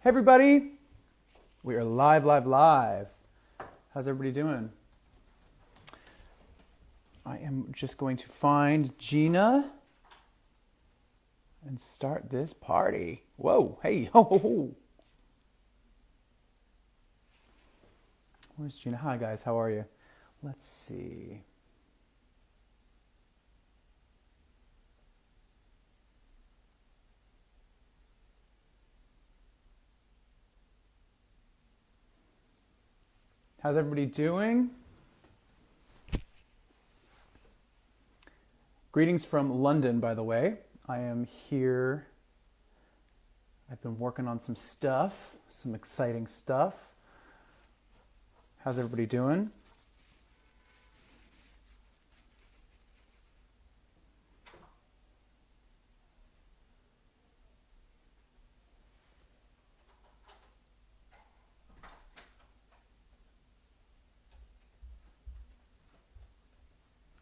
Hey everybody, we are live. How's everybody doing? I am just going to find Geena and start this party. Whoa, hey, ho, ho, ho. Where's Geena? Hi guys, how are you? Let's see. How's everybody doing? Greetings from London, by the way. I am here. I've been working on some stuff, some exciting stuff. How's everybody doing?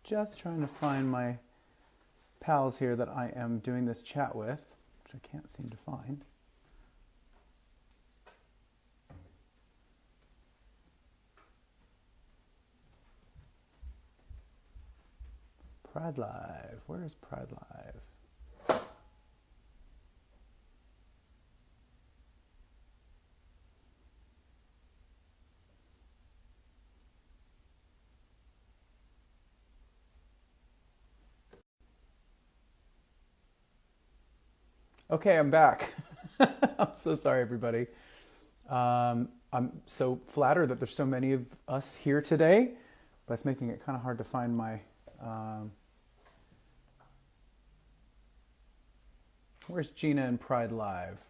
Just trying to find my pals here that I am doing this chat with, which I can't seem to find. Pride Live. Where is Pride Live? Okay, I'm back. I'm so sorry, everybody. I'm so flattered that there's so many of us here today, but it's making it kind of hard to find my... Where's Geena and Pride Live?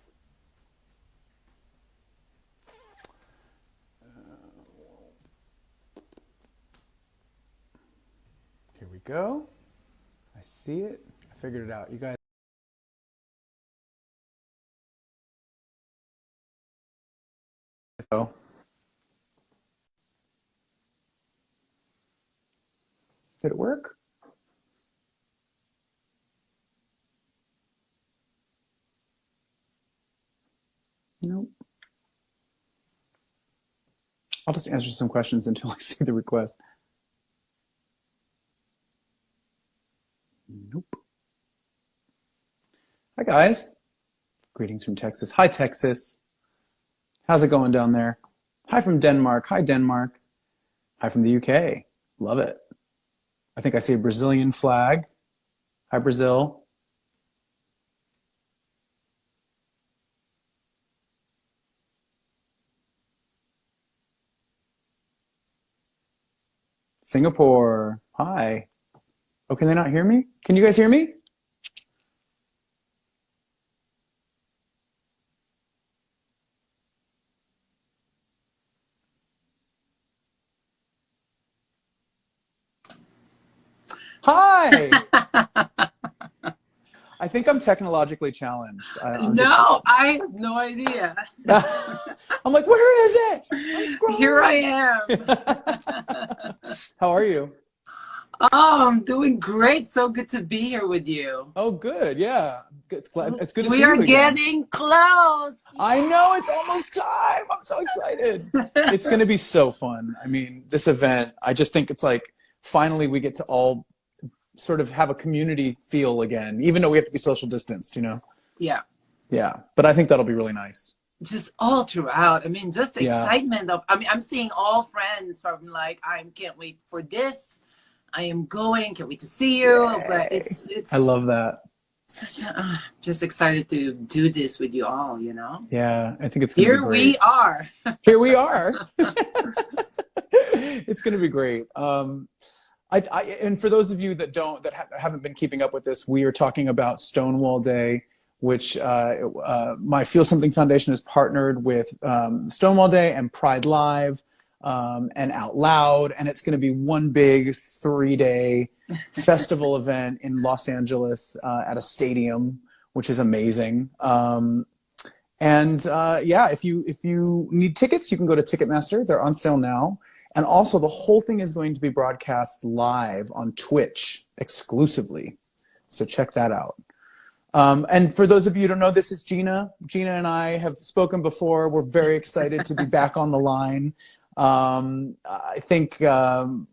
Here we go. I see it. I figured it out. You guys. So. Did it work? Nope. I'll just answer some questions until I see the request. Nope. Hi, guys. Greetings from Texas. Hi, Texas. How's it going down there? Hi from Denmark. Hi, Denmark. Hi from the UK. Love it. I think I see a Brazilian flag. Hi, Brazil. Singapore. Hi. Oh, can they not hear me? Can you guys hear me? Hi. I think I'm technologically challenged. I have no idea. I'm like, where is it? I'm scrolling. Here I am. How are you? Oh, I'm doing great. So good to be here with you. Oh, good. Yeah. It's good to see you again. We are getting close. I know. It's almost time. I'm so excited. It's going to be so fun. I mean, this event, I just think it's like, finally we get to all sort of have a community feel again, even though we have to be social distanced, you know? Yeah. Yeah. But I think that'll be really nice. Just all throughout. I mean, just the excitement of, I mean, I'm seeing all friends from like, I can't wait for this. I am going, can't wait to see you. Yay. But it's. I love that. Such a, just excited to do this with you all, you know? Yeah. I think it's going to be great. Here we are. Here we are. It's going to be great. And for those of you that haven't been keeping up with this, we are talking about Stonewall Day, which my Feel Something Foundation has partnered with Stonewall Day and Pride Live and Out Loud, and it's going to be one big 3-day festival event in Los Angeles at a stadium, which is amazing. Yeah, if you need tickets, you can go to Ticketmaster. They're on sale now. And also, the whole thing is going to be broadcast live on Twitch exclusively. So check that out. And for those of you who don't know, this is Geena. Geena and I have spoken before. We're very excited to be back on the line. I think, you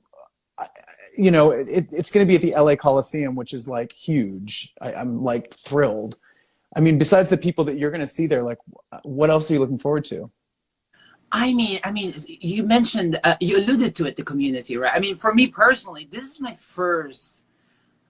know, it's going to be at the LA Coliseum, which is like huge. I'm like thrilled. I mean, besides the people that you're going to see there, like, what else are you looking forward to? I mean, you mentioned, you alluded to it, the community, right? I mean, for me personally, this is my first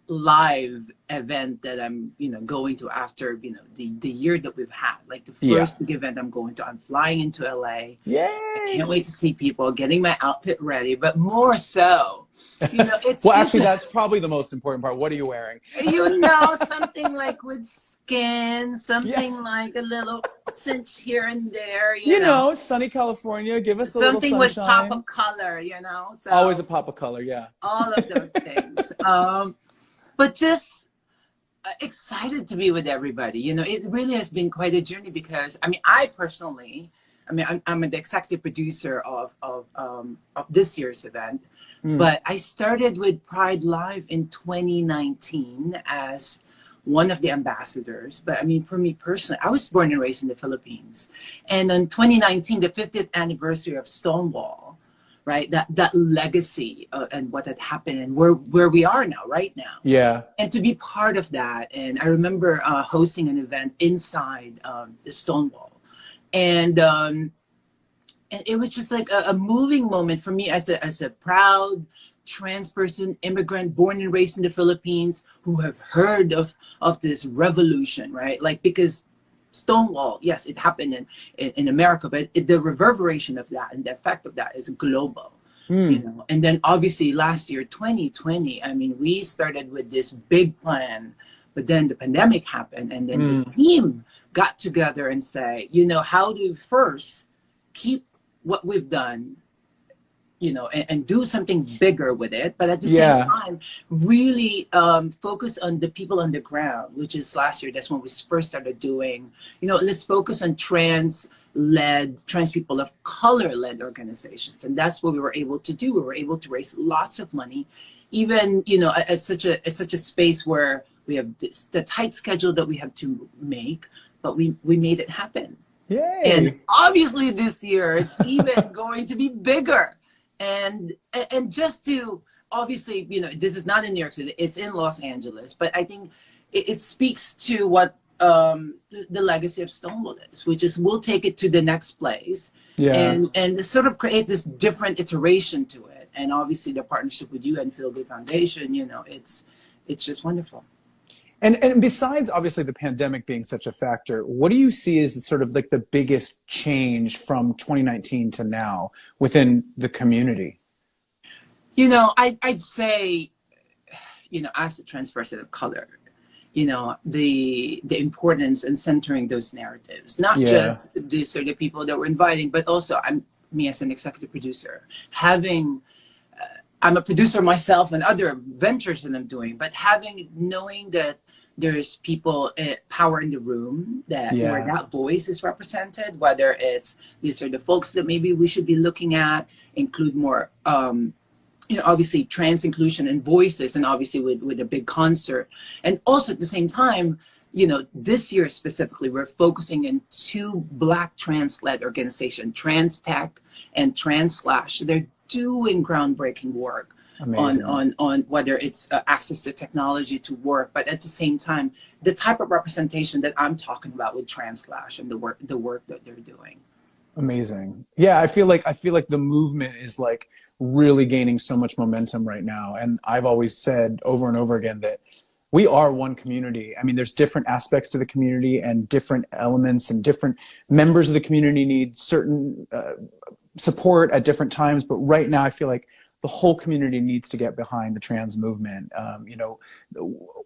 live event that I'm, you know, going to after, you know, the year that we've had, like the first big event I'm going to. I'm flying into LA. Yay! I can't wait to see people, getting my outfit ready, but more so, you know, it's well, actually, that's probably the most important part. What are you wearing? You know, something like with skin, something like a little cinch here and there, you know. Sunny California, give us a little Something with sunshine. pop of color, you know. So Always a pop of color, yeah. all of those things. But just excited to be with everybody. You know, it really has been quite a journey because, I mean, I personally, I mean, I'm the executive producer of this year's event, but I started with Pride Live in 2019 as one of the ambassadors. But I mean, for me personally, I was born and raised in the Philippines. And in 2019, the 50th anniversary of Stonewall, right? That legacy and what had happened and where we are now, right now. Yeah. And to be part of that. And I remember hosting an event inside the Stonewall. And it was just like a moving moment for me as a proud trans person, immigrant, born and raised in the Philippines, who have heard of this revolution, right? Like, because Stonewall, yes, it happened in America, but the reverberation of that and the effect of that is global, you know. And then obviously last year, 2020, I mean, we started with this big plan, but then the pandemic happened, and then the team got together and say, you know, how do we first keep what we've done, you know, and do something bigger with it, but at the same time, really focus on the people on the ground, which is last year. That's when we first started doing, you know, let's focus on trans people of color-led organizations. And that's what we were able to do. We were able to raise lots of money, even, you know, at such a space where we have the tight schedule that we have to make, but we made it happen. Yay. And obviously this year, it's even going to be bigger. And just to, obviously, you know, this is not in New York City, it's in Los Angeles, but I think it speaks to what the legacy of Stonewall is, which is we'll take it to the next place and sort of create this different iteration to it. And obviously the partnership with you and Feel Good Foundation, you know, it's just wonderful. And besides, obviously, the pandemic being such a factor, what do you see as sort of like the biggest change from 2019 to now within the community? You know, I'd say, you know, as a trans person of color, you know, the importance in centering those narratives, not just the sort of people that we're inviting, but also me as an executive producer, having, I'm a producer myself and other ventures that I'm doing, but knowing that there's people, power in the room, where that voice is represented, whether it's these are the folks that maybe we should be looking at, include more, you know, obviously trans inclusion and voices, and obviously with a big concert. And also at the same time, you know, this year specifically, we're focusing in 2 Black trans-led organizations, Trans Tech and Trans Slash. They're doing groundbreaking work. Amazing. on whether it's access to technology to work, but at the same time, the type of representation that I'm talking about with Translash and the work that they're doing. Amazing. Yeah, I feel like the movement is like really gaining so much momentum right now. And I've always said over and over again that we are one community. I mean, there's different aspects to the community and different elements, and different members of the community need certain support at different times. But right now, I feel like the whole community needs to get behind the trans movement. You know,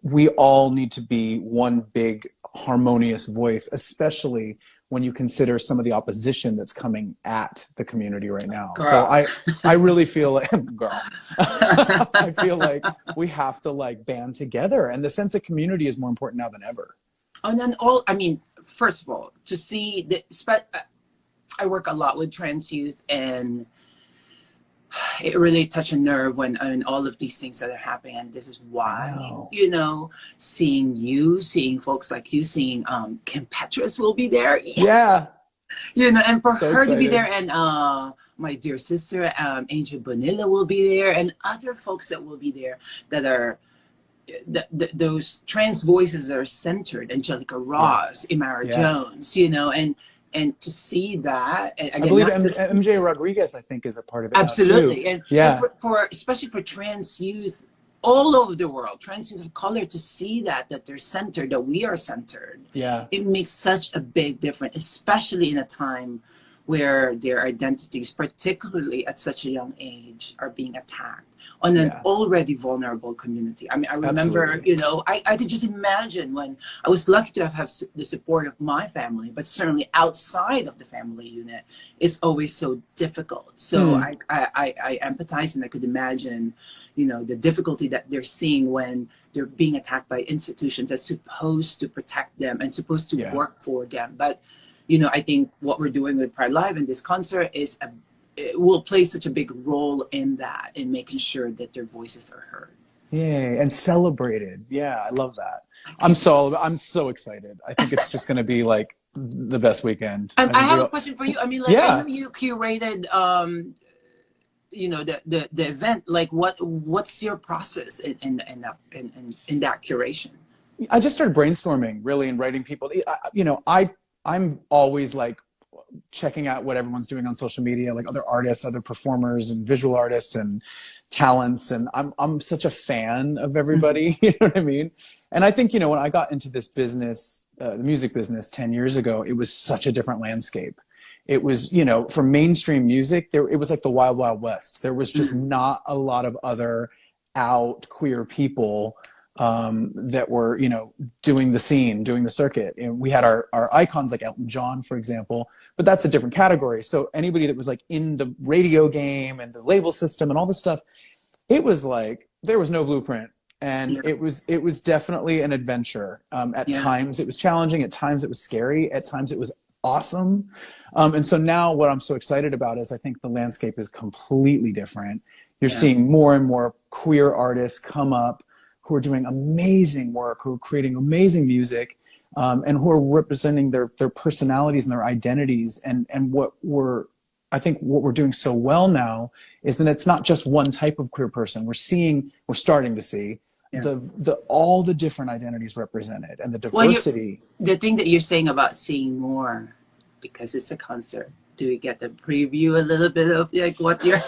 we all need to be one big harmonious voice, especially when you consider some of the opposition that's coming at the community right now. Girl. So I really feel like, girl, I feel like we have to like band together, and the sense of community is more important now than ever. And then I mean, first of all, to see I work a lot with trans youth, and it really touched a nerve when I mean all of these things that are happening, and this is I why, know. you know, seeing folks like you, seeing Kim Petras will be there, Yeah. you know, and for So her to be there, excited. and my dear sister Angel Bonilla will be there, and other folks that will be there that are those trans voices that are centered, Angelica Yeah. Ross, Imara Yeah. Jones, you know, and to see that, and I again, believe not just MJ Rodriguez, I think, is a part of it now too. absolutely, and Yeah. for especially for trans youth all over the world, trans youth of color, to see that they're centered, that we are centered, Yeah. it makes such a big difference, especially in a time where their identities, particularly at such a young age, are being attacked on an Yeah. already vulnerable community. I mean, I remember, Absolutely. you know, I could just imagine when I was lucky to have the support of my family, but certainly outside of the family unit, it's always so difficult. So Hmm. I empathize, and I could imagine, you know, the difficulty that they're seeing when they're being attacked by institutions that's supposed to protect them and supposed to Yeah. work for them. But, you know, I think what we're doing with Pride Live and this concert is it will play such a big role in that, in making sure that their voices are heard. Yay. And celebrated. Yeah. I love that. I can't wait. I'm so excited. I think it's just going to be like the best weekend. I I think have a question for you. I mean, like, I yeah. know you curated, you know, the event. Like, what's your process in that curation? I just started brainstorming really and writing people. You know, I'm always like checking out what everyone's doing on social media, like other artists, other performers, and visual artists and talents. And I'm such a fan of Mhm. everybody. You know what I mean? And I think, you know, when I got into this business, the music business 10 years ago, it was such a different landscape. It was, you know, for mainstream music, it was like the wild, wild west. There was just Mhm. not a lot of other out queer people that were, you know, doing the scene, doing the circuit. And we had our icons like Elton John, for example, but that's a different category. So anybody that was like in the radio game and the label system and all this stuff, it was like there was no blueprint. And Yeah, it was definitely an adventure. At yeah, times it was challenging, at times it was scary, at times it was awesome. And so now what I'm so excited about is I think the landscape is completely different. You're yeah, seeing more and more queer artists come up who are doing amazing work, who are creating amazing music, and who are representing their personalities and their identities. And I think what we're doing so well now is that it's not just one type of queer person. We're starting to see yeah. the all the different identities represented and the Well, you diversity. the thing that you're saying about seeing more, because it's a concert. Do we get to preview a little bit of like what you're?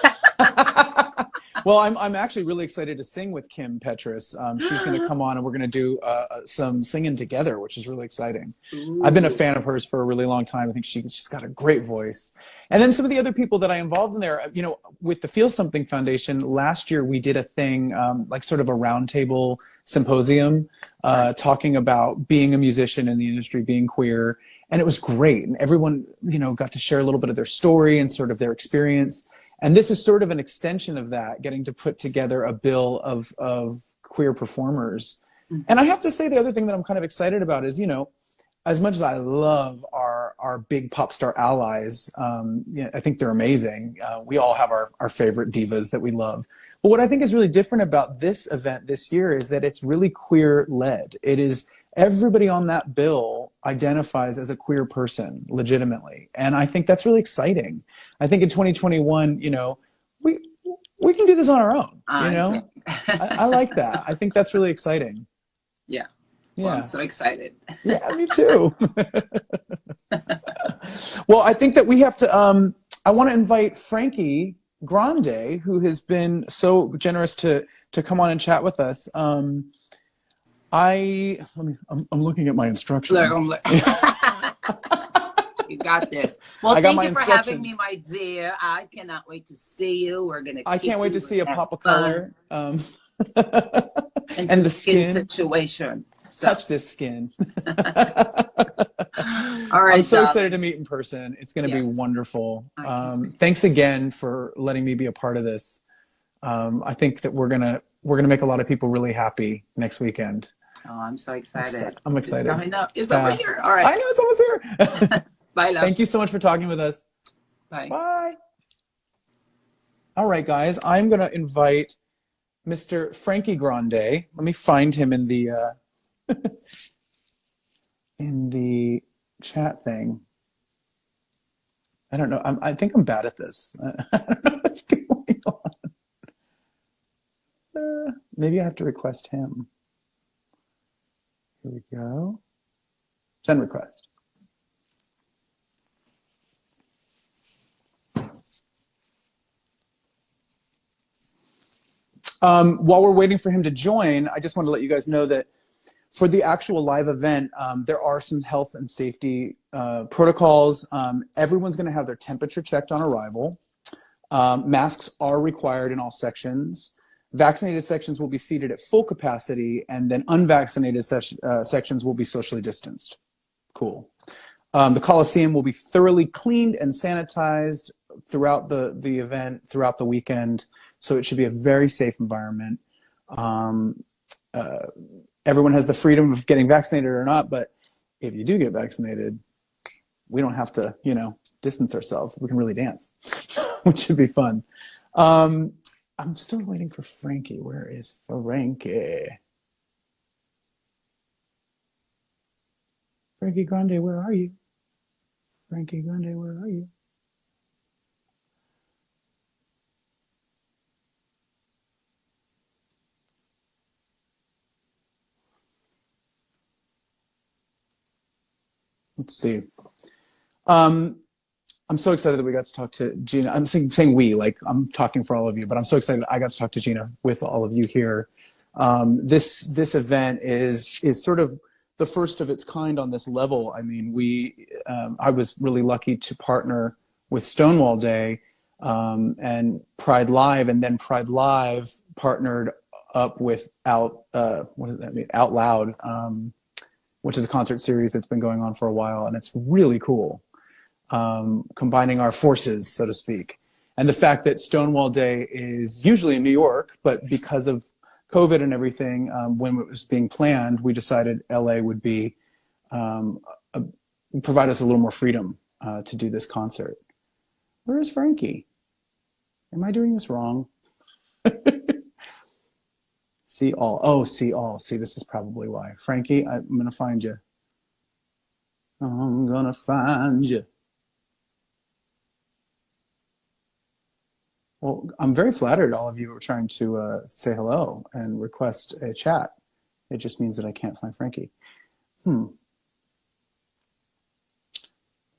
Well, I'm actually really excited to sing with Kim Petras. She's going to come on and we're going to do some singing together, which is really exciting. I've been a Ooh, fan of hers for a really long time. I think she's got a great voice. And then some of the other people that I involved in there, you know, with the Feel Something Foundation, last year we did a thing like sort of a roundtable symposium right. talking about being a musician in the industry, being queer. And it was great. And everyone, you know, got to share a little bit of their story and sort of their experience. And this is sort of an extension of that, getting to put together a bill of queer performers. And I Mhm. have to say, the other thing that I'm kind of excited about is, you know, as much as I love our big pop star allies, you know, I think they're amazing. We all have our favorite divas that we love. But what I think is really different about this event this year is that it's really queer led. It is everybody on that bill identifies as a queer person legitimately. And I think that's really exciting. I think in 2021, you know, we we can do this on our own, you I agree. know? I like that. I think that's really exciting. Yeah. Well, I'm Yeah. so excited. Yeah, me too. Well, I think that we have to I want to invite Frankie Grande, who has been so generous to come on and chat with us. I'm looking at my Look, instructions. I'm like, you got this. Well, I got thank my you for having me, instructions. my dear. I cannot wait to see you. We're gonna I kick can't wait to you. We're see a gonna have pop of fun color. and And some the skin skin. situation. So, Touch this skin. all I'm right, so excited darling. to meet in person. It's going to be Yes, wonderful. I can't wait. Thanks again for letting me be a part of this. I think that we're gonna make a lot of people really happy next weekend. Oh, I'm so excited. I'm It's excited. coming up. It's over Yeah, here. All right. I know it's almost here. Bye, love. Thank you so much for talking with us. Bye. Bye. All right, guys, I'm going to invite Mr. Frankie Grande. Let me find him in the chat thing. I don't know. I think I'm bad at this. I don't know what's going on. Maybe I have to request him. Here we go. Send request. While we're waiting for him to join, I just want to let you guys know that for the actual live event, there are some health and safety protocols. Everyone's going to have their temperature checked on arrival. Masks are required in all sections. Vaccinated sections will be seated at full capacity, and then unvaccinated sections will be socially distanced. Cool. The Coliseum will be thoroughly cleaned and sanitized throughout the event, throughout the weekend, so it should be a very safe environment. Everyone has the freedom of getting vaccinated or not, but if you do get vaccinated, we don't have to, distance ourselves. We can really dance, which should be fun. I'm still waiting for Frankie. Where is Frankie? Frankie Grande, where are you? Frankie Grande, where are you? Let's see. I'm so excited that we got to talk to Geena. I'm saying we, like I'm talking for all of you, but I'm so excited I got to talk to Geena with all of you here. This event is sort of the first of its kind on this level. I mean, I was really lucky to partner with Stonewall Day and Pride Live, and then Pride Live partnered up with what does that mean? Out Loud, which is a concert series that's been going on for a while, and it's really cool. Combining our forces, so to speak. And the fact that Stonewall Day is usually in New York, but because of COVID and everything, when it was being planned, we decided LA would be provide us a little more freedom to do this concert. Where is Frankie? Am I doing this wrong? See all. Oh, see all. See, this is probably why. Frankie, I'm going to find you. I'm going to find you. Well, I'm very flattered all of you are trying to say hello and request a chat. It just means that I can't find Frankie.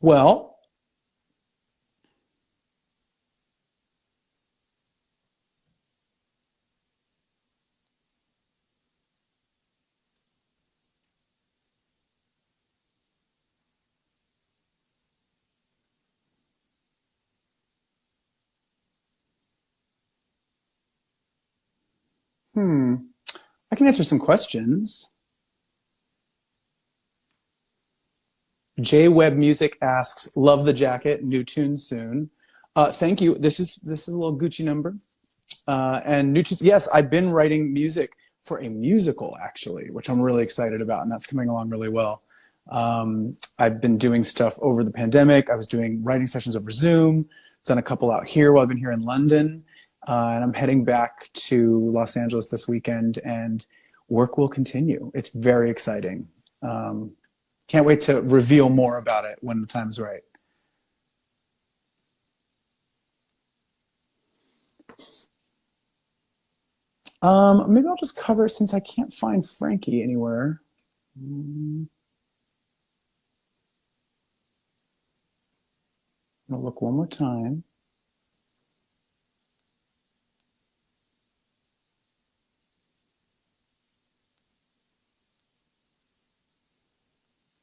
Well, I can answer some questions. J Web Music asks, "Love the jacket. New tune soon." Thank you. This is a little Gucci number. And new tunes. Yes, I've been writing music for a musical actually, which I'm really excited about, and that's coming along really well. I've been doing stuff over the pandemic. I was doing writing sessions over Zoom. Done a couple out here while I've been here in London. And I'm heading back to Los Angeles this weekend, and work will continue. It's very exciting. Can't wait to reveal more about it when the time's right. Maybe I'll just cover, since I can't find Frankie anywhere. I'll look one more time.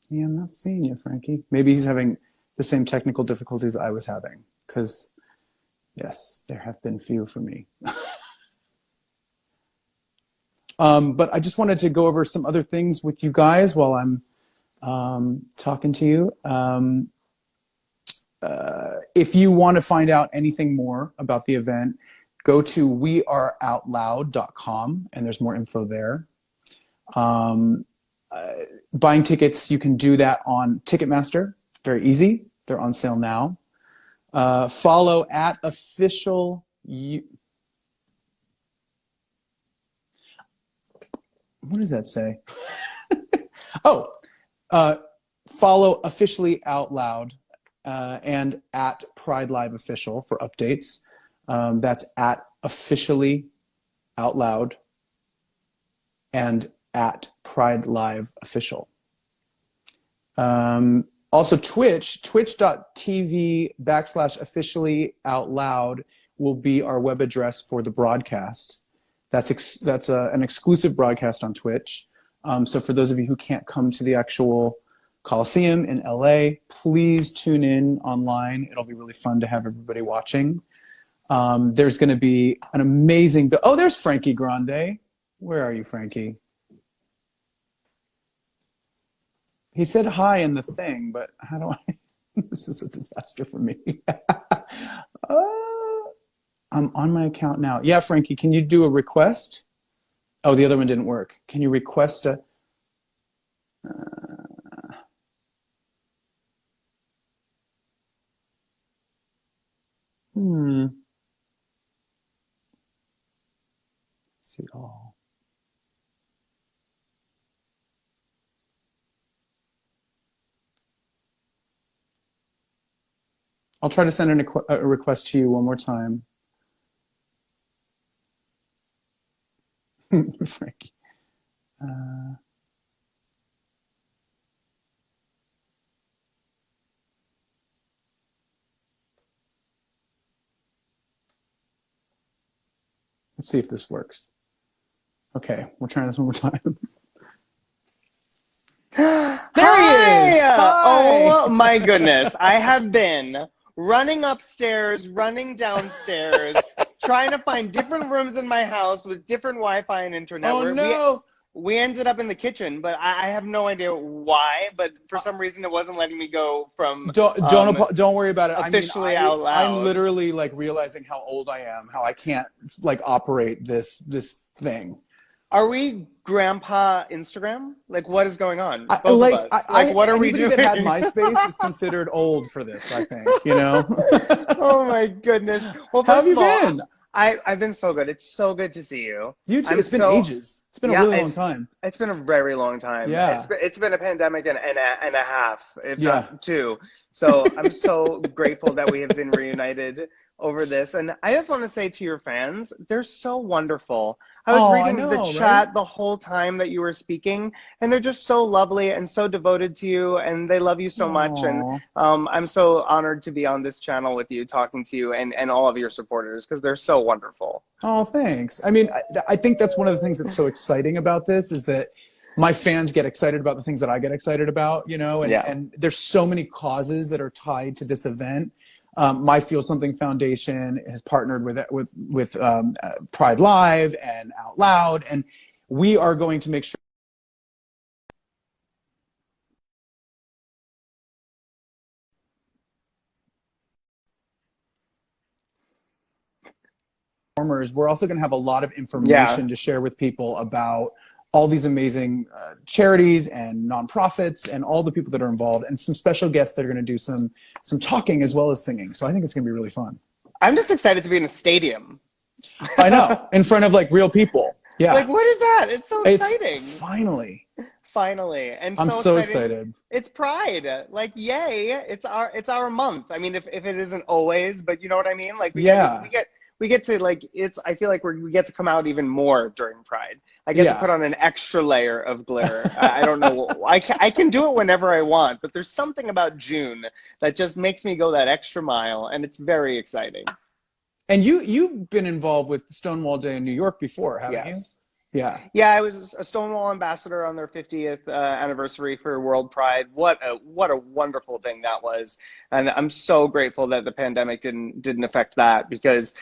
Yeah, I'm not seeing you, Frankie. Maybe he's having the same technical difficulties I was having, because yes, there have been few for me. But I just wanted to go over some other things with you guys while I'm talking to you. If you want to find out anything more about the event, go to weareoutloud.com, and there's more info there. Buying tickets, you can do that on Ticketmaster. Very easy. They're on sale now. Follow at official You, what does that say? Oh, follow Officially Out Loud and at Pride Live Official for updates. That's at Officially Out Loud and at Pride Live Official. Also twitch.tv/officially out loud will be our web address for the broadcast. That's an exclusive broadcast on Twitch. So for those of you who can't come to the actual Coliseum in LA, please tune in online. It'll be really fun to have everybody watching. There's going to be an amazing, oh, there's Frankie Grande. Where are you, Frankie? He said hi in the thing, but how do I? This is a disaster for me. I'm on my account now. Yeah, Frankie, can you do a request? Oh, the other one didn't work. Can you request a? Let's see all. I'll try to send a request to you one more time. Frankie. Let's see if this works. Okay, we're trying this one more time. There he is! Hi! Oh my goodness. I have been running upstairs, running downstairs, trying to find different rooms in my house with different Wi-Fi and internet. Oh no! We ended up in the kitchen, but I have no idea why. But for some reason, it wasn't letting me go from. Don't worry about it. Officially Out Loud. I'm literally like realizing how old I am, how I can't like operate this thing. Are we grandpa Instagram? Like, what is going on? Both of us. What are we doing? Anybody that had MySpace is considered old for this, I think, you know? Oh my goodness. Well, how have you been? I've been so good. It's so good to see you. You too. It's been ages. It's been a really long time. It's been a very long time. Yeah. It's been a pandemic and a half, if not two. So I'm so grateful that we have been reunited over this. And I just want to say to your fans, they're so wonderful. I was reading the chat the whole time that you were speaking, and they're just so lovely and so devoted to you, and they love you so much. And I'm so honored to be on this channel with you, talking to you and all of your supporters, because they're so wonderful. Oh, thanks. I mean, I think that's one of the things that's so exciting about this is that my fans get excited about the things that I get excited about, you know, and there's so many causes that are tied to this event. My Feel Something Foundation has partnered with Pride Live and Out Loud, and we are going to make sure we're also going to have a lot of information to share with people about all these amazing charities and nonprofits and all the people that are involved, and some special guests that are going to do some talking as well as singing. So I think it's going to be really fun. I'm just excited to be in a stadium. I know, in front of like real people. Yeah. Like, what is that? It's so exciting. It's finally. And I'm so excited. It's Pride. Like, yay. It's our month. I mean, if it isn't always, but you know what I mean? Like, we get to like, I feel like we get to come out even more during Pride. I get to put on an extra layer of glitter. I don't know. I can do it whenever I want, but there's something about June that just makes me go that extra mile, and it's very exciting. And you've been involved with Stonewall Day in New York before, haven't you? Yeah. Yeah, I was a Stonewall ambassador on their 50th anniversary for World Pride. What a wonderful thing that was. And I'm so grateful that the pandemic didn't affect that, because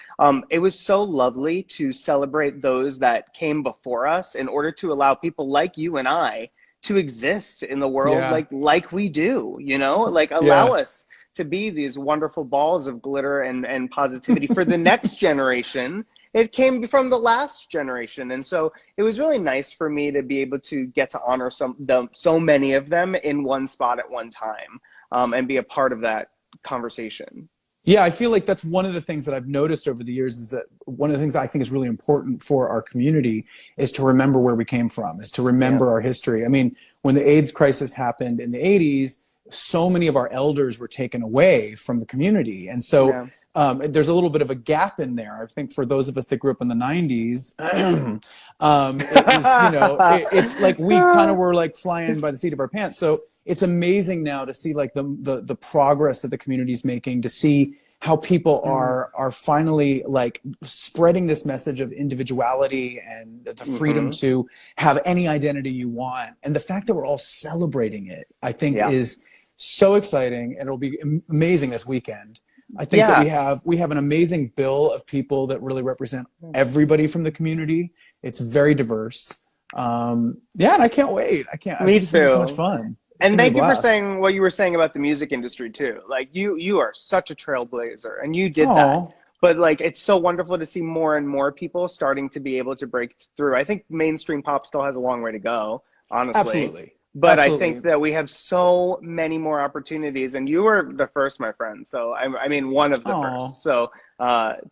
it was so lovely to celebrate those that came before us in order to allow people like you and I to exist in the world like we do, you know, like allow us to be these wonderful balls of glitter and positivity for the next generation. It came from the last generation. And so it was really nice for me to be able to get to honor so many of them in one spot at one time, and be a part of that conversation. Yeah, I feel like that's one of the things that I've noticed over the years is that one of the things I think is really important for our community is to remember where we came from, is to remember our history. I mean, when the AIDS crisis happened in the 80s, so many of our elders were taken away from the community. And so there's a little bit of a gap in there. I think for those of us that grew up in the 90s, it was, you know, it's like we kind of were like flying by the seat of our pants. So it's amazing now to see like the progress that the community is making, to see how people are finally like spreading this message of individuality and the freedom to have any identity you want. And the fact that we're all celebrating it, I think is so exciting, and it'll be amazing this weekend. I think that we have an amazing bill of people that really represent everybody from the community. It's very diverse. And I can't wait. I think it's gonna be so much fun. And thank you for saying what you were saying about the music industry too. Like you are such a trailblazer, and you did that. But like, it's so wonderful to see more and more people starting to be able to break through. I think mainstream pop still has a long way to go, honestly. Absolutely. But I think that we have so many more opportunities, and you were the first, my friend. So I mean, one of the first. So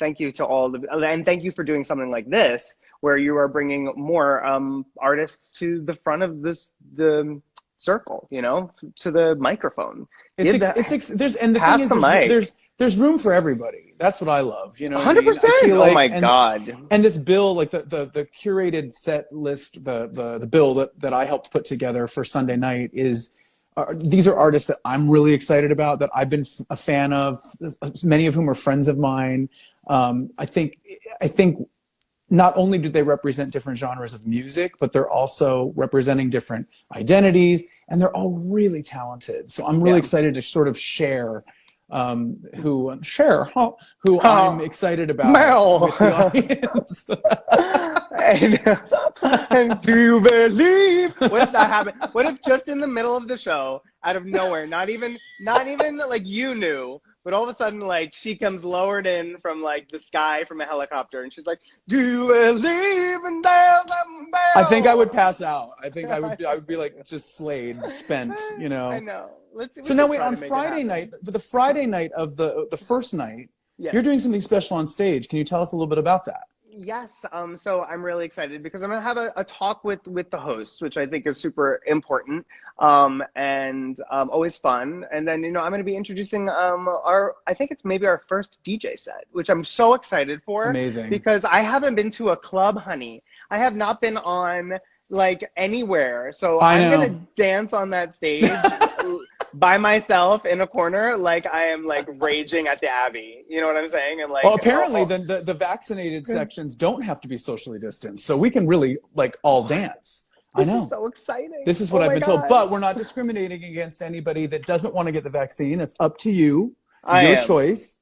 thank you to all and thank you for doing something like this, where you are bringing more artists to the front of the circle, you know, to the microphone. There's and the thing is there's room for everybody. That's what I love, you know. 100%. Oh my God. And this bill, like the curated set list, the bill that I helped put together for Sunday night is these are artists that I'm really excited about, that I've been a fan of, many of whom are friends of mine. I think not only do they represent different genres of music, but they're also representing different identities, and they're all really talented. So I'm really excited to sort of share who I'm excited about with the audience. and do you believe? What if that happened? What if just in the middle of the show, out of nowhere, not even like you knew, but all of a sudden, like, she comes lowered in from like the sky from a helicopter, and she's like, "Do you believe in there's a bell?" I think I would pass out. I think I would be like just slayed, spent, you know. I know. So now wait, on Friday night, for the Friday night of the first night, you're doing something special on stage. Can you tell us a little bit about that? Yes. So I'm really excited because I'm going to have a talk with the host, which I think is super important and always fun. And then, you know, I'm going to be introducing I think it's maybe our first DJ set, which I'm so excited for. Amazing. Because I haven't been to a club, honey. I have not been on like anywhere. So I'm going to dance on that stage by myself in a corner, like I am like raging at the Abbey. You know what I'm saying? And like, well, apparently the vaccinated sections don't have to be socially distanced, so we can really like all dance. I know. This is so exciting. This is what I've been told, but we're not discriminating against anybody that doesn't want to get the vaccine. It's up to you. Your choice.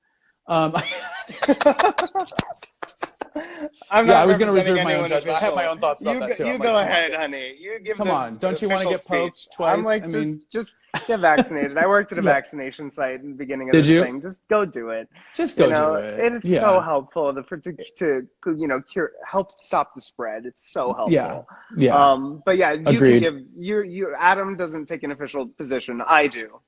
I was going to reserve my own judgment. I have my own thoughts about that too. You go ahead, honey. You give Come on, don't you want to get poked twice? I'm like, just get vaccinated. I worked at a vaccination site in the beginning of this thing. Just go do it. Just go do it. It is so helpful to you know, help stop the spread. It's so helpful. Yeah. But yeah, you Agreed. can give Adam doesn't take an official position. I do.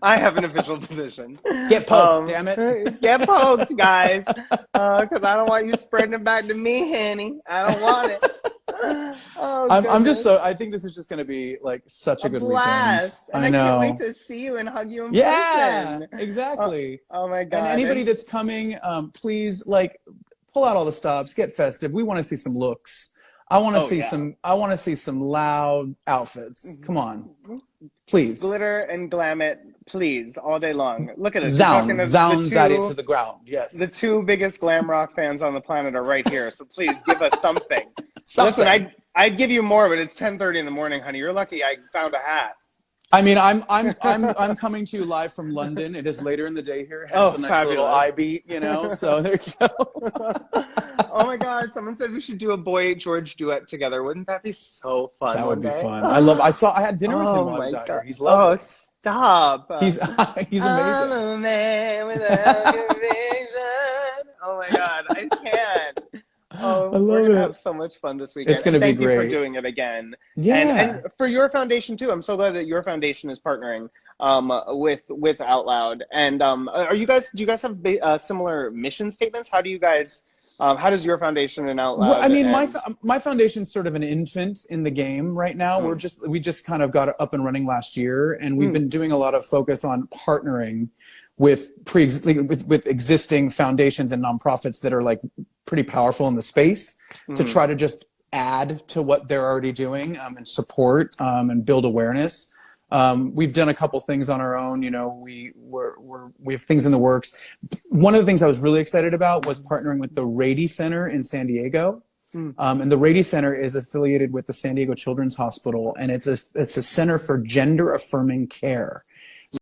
I have an official position. Get poked, damn it. Get poked, guys. Because I don't want you spreading it back to me, Henny. I don't want it. I think this is just going to be like such a good blast. weekend. And I can't wait to see you and hug you in person. Yeah, exactly. Oh my God. And anybody that's coming, please like pull out all the stops, get festive. We want to see some looks. I want to see some loud outfits. Come on. Please. Glitter and glam it, please, all day long. Look at it. Zounds at it to the ground, yes. The two biggest glam rock fans on the planet are right here, so please give us something. Listen, I'd give you more, but it's 10:30 in the morning, honey. You're lucky I found a hat. I mean, I'm coming to you live from London. It is later in the day here. Hence a nice little eye beat, you know. So there you go. Oh my God! Someone said we should do a Boy George duet together. Wouldn't that be so fun? That would be fun. I had dinner with him while I was out here. He's lovely. Oh, stop! He's amazing. I'm a man without conviction. Oh my God, I can't. I We're love gonna it. have so much fun this It's weekend, going and to be thank you for great. doing it again. Yeah. And for your foundation too. I'm so glad that your foundation is partnering with Out Loud. And do you guys have similar mission statements? How do you guys how does your foundation and Out Well, I Loud mean, and my foundation's sort of an infant in the game right now. mm, We just kind of got it up and running last year, and we've mm, been doing a lot of focus on partnering with with existing foundations and nonprofits that are like pretty powerful in the space to mm, try to just add to what they're already doing, and support, and build awareness. We've done a couple things on our own. You know, we have things in the works. One of the things I was really excited about was partnering with the Rady Center in San Diego. mm, And the Rady Center is affiliated with the San Diego Children's Hospital, and it's a center for gender affirming care.